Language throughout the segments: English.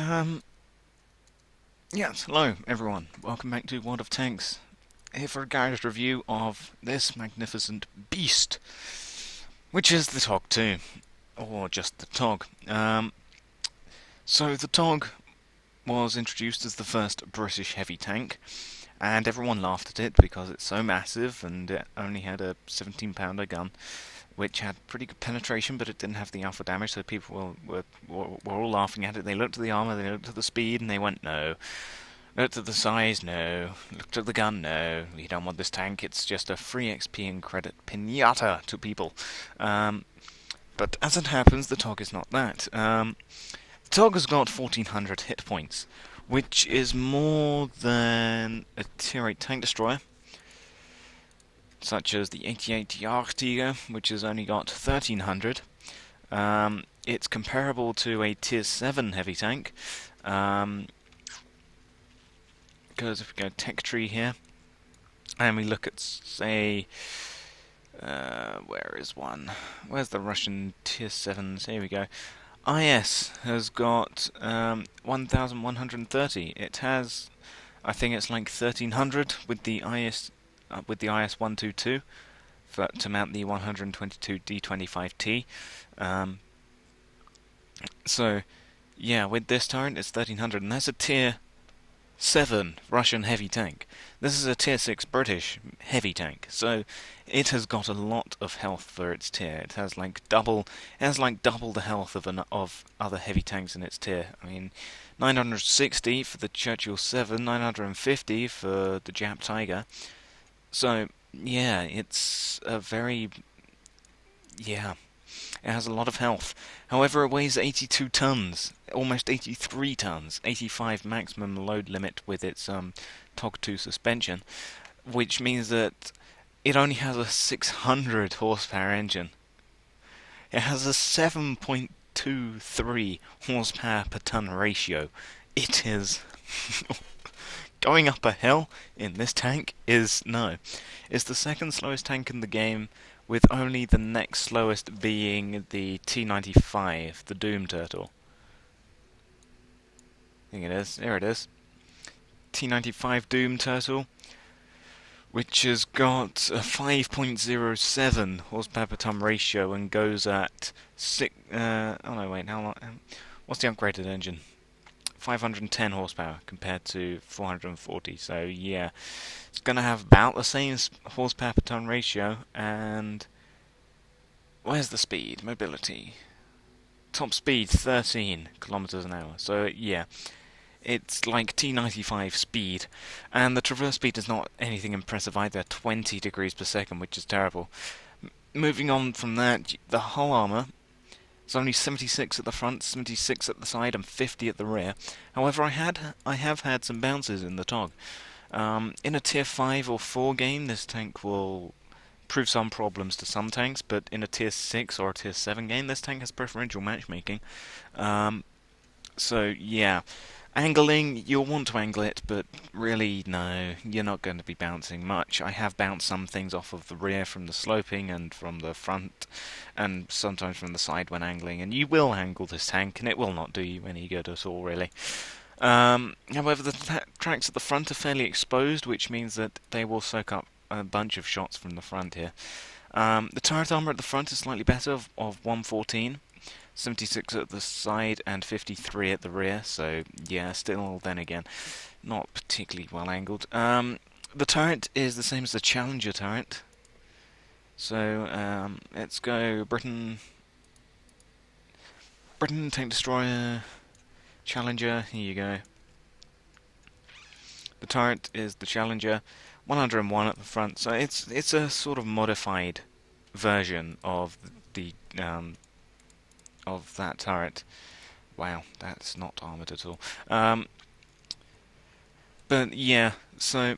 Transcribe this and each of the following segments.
Um, yes, hello everyone. Welcome back to World of Tanks. Here for a guys review of this magnificent beast, which is the TOG II, or just the TOG. So the TOG was introduced as the first British heavy tank, and everyone laughed at it because it's so massive and it only had a 17-pounder gun, which had pretty good penetration, but it didn't have the alpha damage, so people were all laughing at it. They looked at the armour, they looked at the speed, and they went, no. Looked at the size, no. Looked at the gun, no. We don't want this tank, it's just a free XP and credit pinata to people. But as it happens, the TOG is not that. The TOG has got 1400 hit points, which is more than a Tier 8 tank destroyer, such as the 88 TOG, which has only got 1300. It's comparable to a Tier 7 heavy tank. Because if we go tech tree here, and we look at, say, where is one? Where's the Russian Tier 7s? Here we go. IS has got 1130. It has, I think it's like 1300 with the IS 122 to mount the 122 D25T. So yeah, with this turret it's 1300, and that's a Tier 7 Russian heavy tank. This is a Tier 6 British heavy tank, so it has got a lot of health for its tier. It has like double the health of other heavy tanks in its tier. I mean, 960 for the Churchill 7, 950 for the Jap Tiger. So yeah, it's a very it has a lot of health. However, it weighs 82 tons, almost 83 tons, 85 maximum load limit with its TOG II suspension, which means that it only has a 600 horsepower engine. It has a 7.23 horsepower per ton ratio. It is going up a hill in this tank is no. It's the second slowest tank in the game, with only the next slowest being the T95, the Doom Turtle. I think it is. There it is. T95 Doom Turtle, which has got a 5.07 horsepower per ton ratio and goes at oh no, wait, how long? What's the upgraded engine? 510 horsepower compared to 440. So yeah, it's going to have about the same horsepower per ton ratio. And where's the speed? Mobility. Top speed 13 kilometers an hour. So yeah, it's like T95 speed, and the traverse speed is not anything impressive either. 20 degrees per second, which is terrible. Moving on from that, the hull armor. It's only 76 at the front, 76 at the side, and 50 at the rear. However, I have had some bounces in the TOG. In a Tier 5 or 4 game, this tank will prove some problems to some tanks, but in a Tier 6 or a Tier 7 game, this tank has preferential matchmaking. So yeah, angling, you'll want to angle it, but really, no, you're not going to be bouncing much. I have bounced some things off of the rear from the sloping and from the front, and sometimes from the side when angling, and you will angle this tank, and it will not do you any good at all, really. However, the tracks at the front are fairly exposed, which means that they will soak up a bunch of shots from the front here. The turret armor at the front is slightly better, of 114. 76 at the side and 53 at the rear, so yeah, still, then again, not particularly well angled. The turret is the same as the Challenger turret, so let's go Britain Tank Destroyer, Challenger, here you go. The turret is the Challenger, 101 at the front, so it's a sort of modified version of the of that turret. Wow, that's not armoured at all. But yeah, so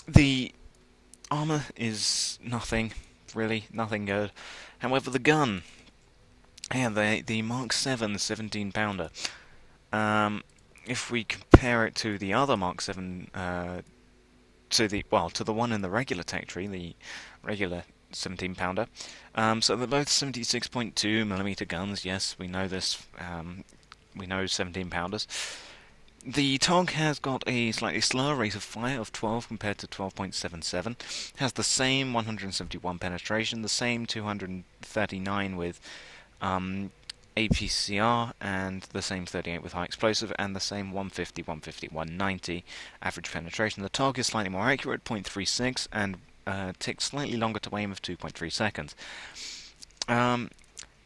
the armour is nothing, really, nothing good. However, the gun, yeah, the Mark 7 17-pounder, if we compare it to the other Mark 7, to the one in the regular tech tree, the regular 17-pounder. So they're both 76.2mm guns. Yes, we know this. we know 17 pounders. The TOG has got a slightly slower rate of fire of 12 compared to 12.77. Has the same 171 penetration, the same 239 with APCR, and the same 38 with high explosive, and the same 150, 150, 190 average penetration. The TOG is slightly more accurate, 0.36, and takes slightly longer to aim of 2.3 seconds.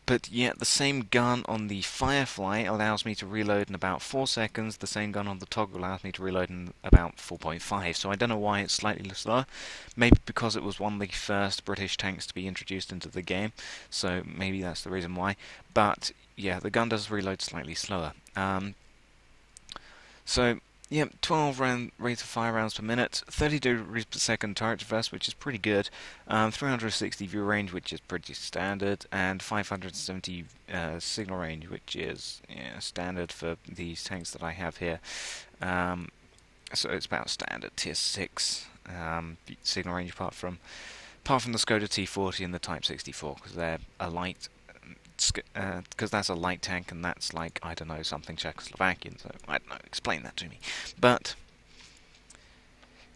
But yet the same gun on the Firefly allows me to reload in about 4 seconds, the same gun on the Toggle allows me to reload in about 4.5, so I don't know why it's slightly slower. Maybe because it was one of the first British tanks to be introduced into the game, so maybe that's the reason why. But yeah, the gun does reload slightly slower. So, yeah, 12 rate of fire rounds per minute, 32 degrees per second turret traverse, which is pretty good, 360 view range, which is pretty standard, and 570 signal range, which is standard for these tanks that I have here. So it's about standard tier 6 signal range, apart from the Skoda T40 and the Type 64, because they're a light. Because that's a light tank, and that's like, I don't know, something Czechoslovakian, so I don't know, explain that to me. But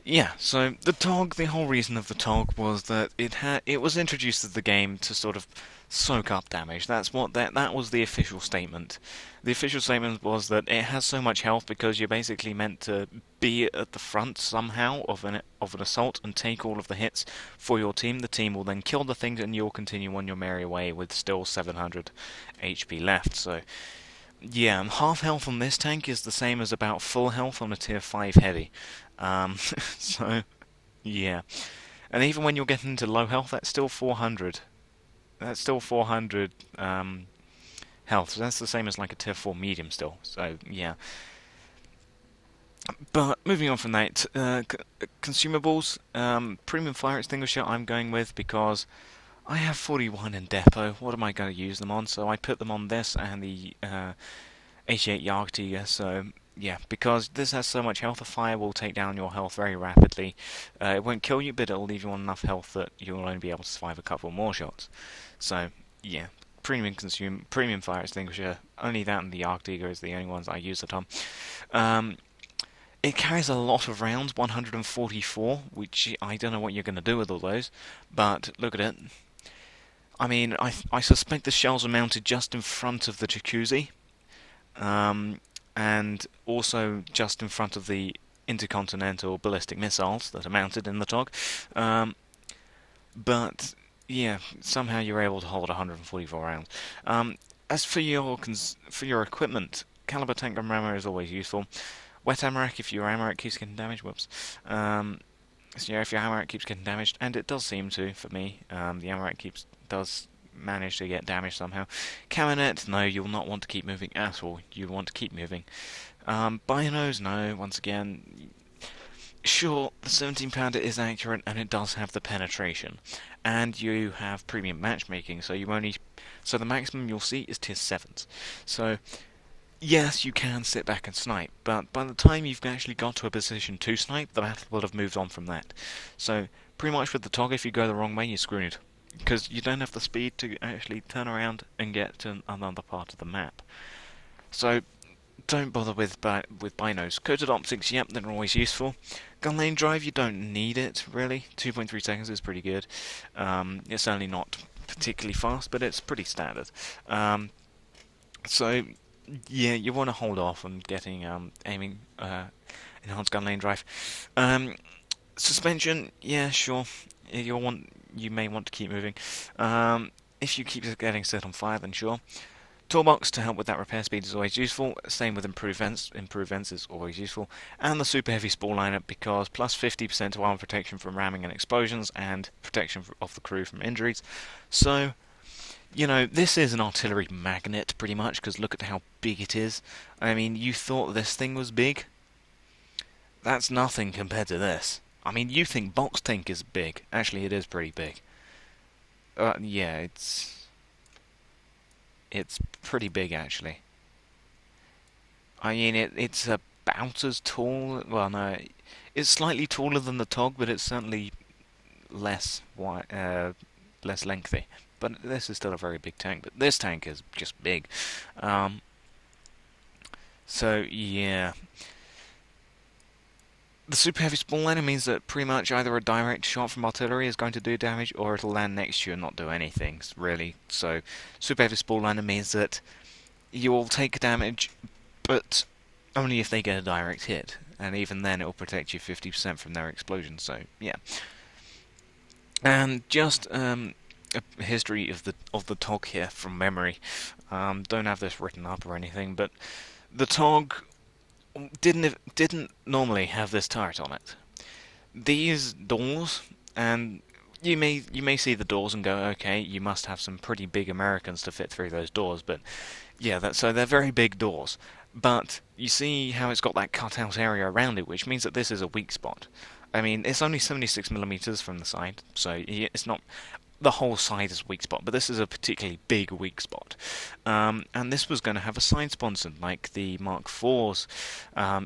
yeah, so the TOG, the whole reason of the TOG was that it was introduced to the game to sort of soak up damage. That was the official statement. The official statement was that it has so much health because you're basically meant to be at the front somehow of an assault and take all of the hits for your team. The team will then kill the things, and you'll continue on your merry way with still 700 HP left. So yeah, half health on this tank is the same as about full health on a tier 5 heavy. So, yeah. And even when you're getting into low health, that's still 400. That's still 400 health. So that's the same as like a tier 4 medium still. So, yeah. But moving on from that, consumables, premium fire extinguisher I'm going with because I have 41 in depot. What am I going to use them on? So I put them on this and the 88 Jagdtiger. So yeah, because this has so much health, a fire will take down your health very rapidly. It won't kill you, but it'll leave you on enough health that you'll only be able to survive a couple more shots. So yeah, premium fire extinguisher. Only that and the Jagdtiger is the only ones I use it on. It carries a lot of rounds, 144, which I don't know what you're going to do with all those, but look at it. I mean, I suspect the shells are mounted just in front of the jacuzzi, and also just in front of the intercontinental ballistic missiles that are mounted in the TOG. But yeah, somehow you're able to hold 144 rounds. As for your equipment, caliber tank gun rammer is always useful. Wet ammo rack if your ammo rack keeps getting damaged. Whoops. So yeah, if your ammo rack keeps getting damaged, and it does seem to for me, the ammo rack does manage to get damaged somehow. Caminet, no, you'll not want to keep moving at all. You want to keep moving. Binos, no. Once again, sure, the 17 pounder is accurate, and it does have the penetration, and you have premium matchmaking, so the maximum you'll see is tier 7s. So yes, you can sit back and snipe, but by the time you've actually got to a position to snipe, the battle will have moved on from that. So, pretty much with the TOG, if you go the wrong way, you're screwed. Because you don't have the speed to actually turn around and get to another part of the map. So, don't bother with binos. Coated optics, yep, they're always useful. Gun lane drive, you don't need it, really. 2.3 seconds is pretty good. It's certainly not particularly fast, but it's pretty standard. So, yeah, you want to hold off on getting aiming enhanced gun lane drive. Suspension, yeah, sure. You may want to keep moving. If you keep getting set on fire, then sure. Toolbox to help with that repair speed is always useful. Same with improved vents is always useful. And the super heavy spall lineup because plus 50% of armor protection from ramming and explosions and protection of the crew from injuries. So, this is an artillery magnet, pretty much, because look at how big it is. I mean, you thought this thing was big? That's nothing compared to this. I mean, you think box tank is big. Actually, it is pretty big. Yeah, it's pretty big, actually. I mean, it's about as tall... Well, no, it's slightly taller than the TOG, but it's certainly less lengthy. But this is still a very big tank. But this tank is just big. So yeah, the super heavy spawn liner means that pretty much either a direct shot from artillery is going to do damage, or it'll land next to you and not do anything really. So super heavy spawn liner means that you will take damage, but only if they get a direct hit, and even then it will protect you 50% from their explosion. So yeah, and just a history of the TOG here from memory. Don't have this written up or anything, but the TOG didn't normally have this turret on it. These doors, and you may see the doors and go, okay, you must have some pretty big Americans to fit through those doors, but yeah, so they're very big doors. But you see how it's got that cutout area around it, which means that this is a weak spot. I mean, it's only 76 millimeters from the side, so it's not the whole side is a weak spot, but this is a particularly big weak spot. And this was going to have a side sponson, like the Mark IVs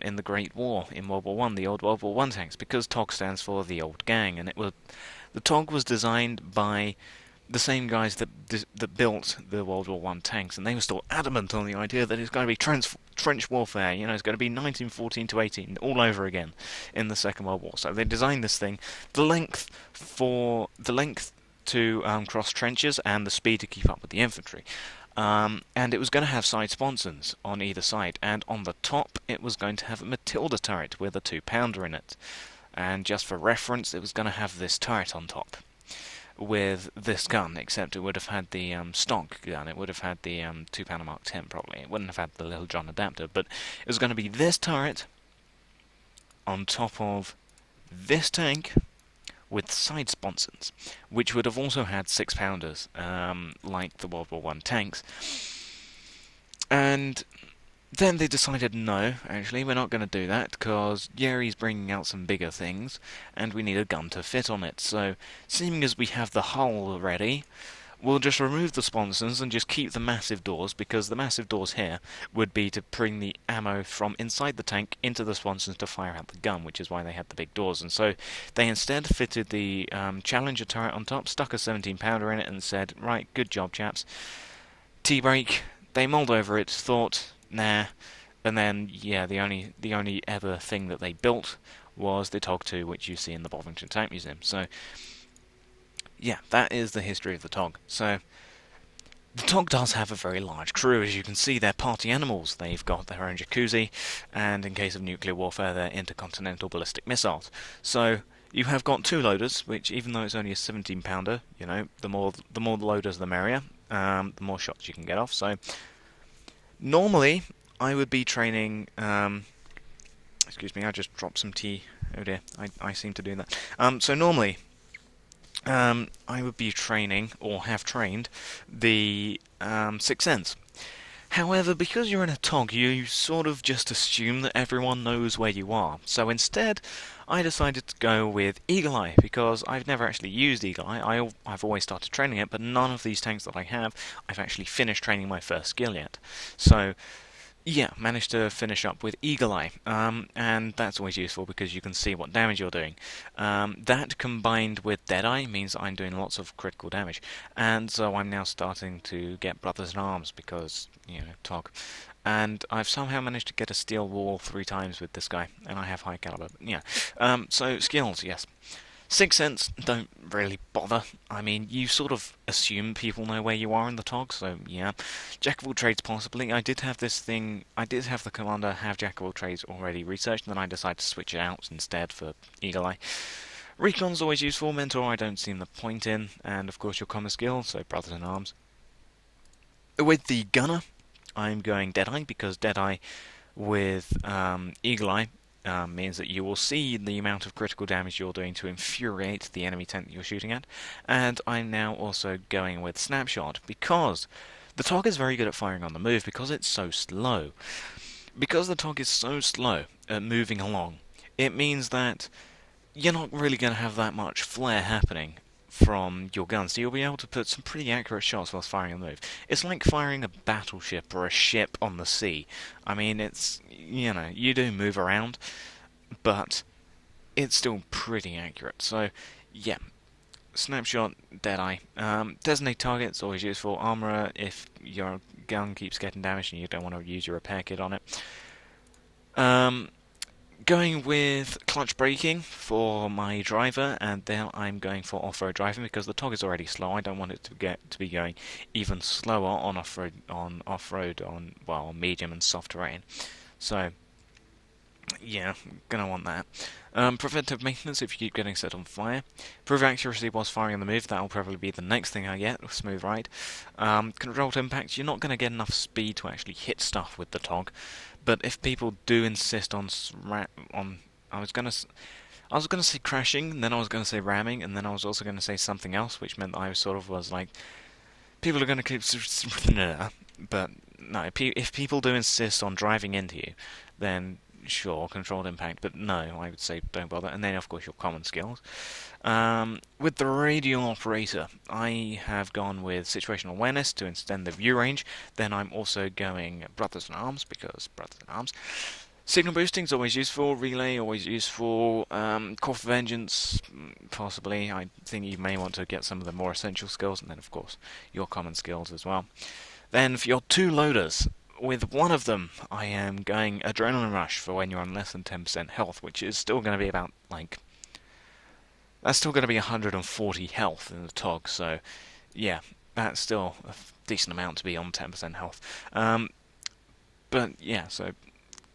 in the Great War in World War One, the old World War One tanks, because TOG stands for the Old Gang, and the TOG was designed by the same guys that built the World War One tanks, and they were still adamant on the idea that it's going to be trench warfare. You know, it's going to be 1914 to 18 all over again in the Second World War. So they designed this thing, the length to cross trenches and the speed to keep up with the infantry. And it was going to have side sponsons on either side, and on the top it was going to have a Matilda turret with a 2-pounder in it. And just for reference, it was going to have this turret on top with this gun, except it would have had the stock gun. It would have had the 2-pounder Mark 10 probably. It wouldn't have had the Little John adapter, but it was going to be this turret on top of this tank with side sponsons, which would have also had 6-pounders, like the World War One tanks. And then they decided, no, actually, we're not going to do that, because Yeri's bringing out some bigger things, and we need a gun to fit on it. So, seeing as we have the hull already, we'll just remove the sponsons and just keep the massive doors, because the massive doors here would be to bring the ammo from inside the tank into the sponsons to fire out the gun, which is why they had the big doors. And so they instead fitted the Challenger turret on top, stuck a 17-pounder in it, and said, right, good job, chaps. T-brake. They mulled over it, thought, nah, and then, yeah, the only ever thing that they built was the TOG II, which you see in the Bovington Tank Museum. So, yeah, that is the history of the TOG. So, the TOG does have a very large crew. As you can see, they're party animals. They've got their own jacuzzi, and in case of nuclear warfare, they're intercontinental ballistic missiles. So, you have got 2 loaders, which, even though it's only a 17-pounder, you know, the more the loaders, the merrier. The more shots you can get off. So, normally, I would be training... excuse me, I just dropped some tea. Oh dear, I seem to do that. So normally, I would be training, or have trained, the 6th Sense. However, because you're in a TOG, you sort of just assume that everyone knows where you are. So instead, I decided to go with Eagle Eye, because I've never actually used Eagle Eye. I've always started training it, but none of these tanks that I have, I've actually finished training my first skill yet. So, yeah, managed to finish up with Eagle Eye, and that's always useful because you can see what damage you're doing. That combined with Deadeye means I'm doing lots of critical damage, and so I'm now starting to get Brothers in Arms because, you know, TOG. And I've somehow managed to get a steel wall 3 times with this guy, and I have high caliber. Yeah. So skills, yes. 6th Sense, don't really bother. I mean, you sort of assume people know where you are in the TOG, so yeah. Jack of all trades, possibly. I did have the commander have Jack of all trades already researched, and then I decided to switch it out instead for Eagle Eye. Recon's always useful. Mentor, I don't see the point in, and of course your common skill, so Brothers in Arms. With the gunner, I'm going Deadeye, because Deadeye with Eagle Eye means that you will see the amount of critical damage you're doing to infuriate the enemy tank that you're shooting at. And I'm now also going with Snapshot, because the TOG is very good at firing on the move, because it's so slow. Because the TOG is so slow at moving along, it means that you're not really going to have that much flare happening from your gun, so you'll be able to put some pretty accurate shots whilst firing a move. It's like firing a battleship or a ship on the sea. I mean, it's, you know, you do move around, but it's still pretty accurate. So, yeah, Snapshot, Deadeye. Designate targets, always useful. Armourer, if your gun keeps getting damaged and you don't want to use your repair kit on it. Um, Going with clutch braking for my driver, and then I'm going for off-road driving because the TOG is already slow. I don't want it to get to be going even slower on off-road on well medium and soft terrain. So yeah, gonna want that. Preventive maintenance if you keep getting set on fire. Prove accuracy whilst firing on the move, that'll probably be the next thing I get, smooth ride. Controlled impact, you're not going to get enough speed to actually hit stuff with the TOG, but if people do insist on I was gonna I was gonna say crashing, then I was gonna say ramming, and then I was also gonna say something else, which meant I sort of was like, people are gonna keep, but no, if people do insist on driving into you, then sure, controlled impact, but no, I would say don't bother. And then, of course, your common skills. With the radial operator, I have gone with situational awareness to extend the view range. Then I'm also going brothers in arms because brothers in arms. Signal boosting is always useful. Relay always useful. Call for vengeance, possibly. I think you may want to get some of the more essential skills, and then of course your common skills as well. Then for your two loaders, with one of them, I am going Adrenaline Rush for when you're on less than 10% health, which is still going to be about, like, that's still going to be 140 health in the TOG, so, yeah, that's still a decent amount to be on 10% health. But, yeah, so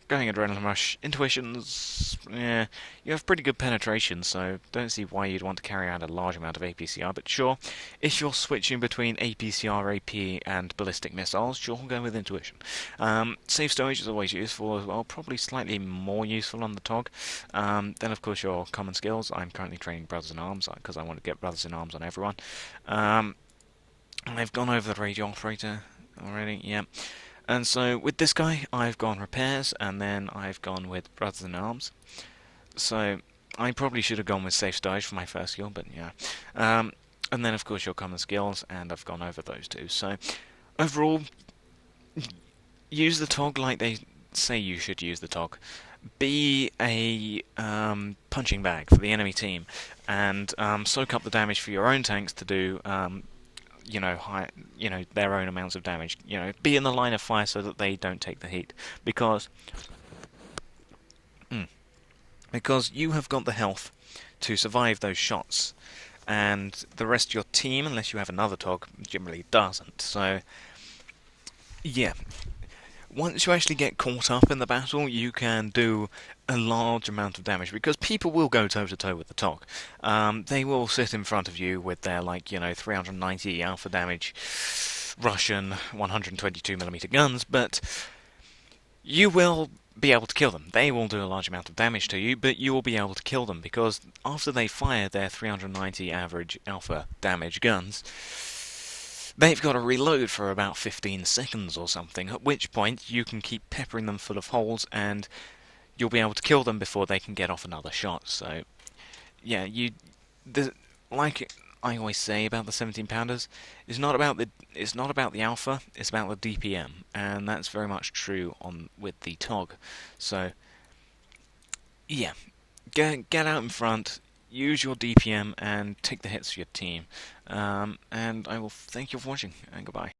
going Adrenaline Rush. Intuitions, yeah, you have pretty good penetration, so don't see why you'd want to carry out a large amount of APCR, but sure, if you're switching between APCR, AP, and ballistic missiles, sure, go with Intuition. Safe Stowage is always useful as well, probably slightly more useful on the TOG. Then, of course, your common skills. I'm currently training Brothers in Arms, because I want to get Brothers in Arms on everyone. I've gone over the radio operator already, yeah. And so with this guy, I've gone repairs, and then I've gone with brothers in arms. So I probably should have gone with safe stowage for my first skill, but yeah. And then of course your common skills, and I've gone over those two. So overall, use the TOG like they say you should use the TOG. Be a punching bag for the enemy team, and soak up the damage for your own tanks to do their own amounts of damage. Be in the line of fire so that they don't take the heat, because because you have got the health to survive those shots, and the rest of your team, unless you have another TOG, generally doesn't. So yeah, once you actually get caught up in the battle, you can do a large amount of damage because people will go toe to toe with the TOG. They will sit in front of you with their 390 alpha damage Russian 122mm guns, but you will be able to kill them. They will do a large amount of damage to you, but you will be able to kill them because after they fire their 390 average alpha damage guns, they've got to reload for about 15 seconds or something, at which point you can keep peppering them full of holes and you'll be able to kill them before they can get off another shot. So, yeah, like I always say about the 17-pounders, it's not about the alpha, it's about the DPM, and that's very much true with the TOG. So, yeah, get out in front, use your DPM, and take the hits for your team. And I will thank you for watching, and goodbye.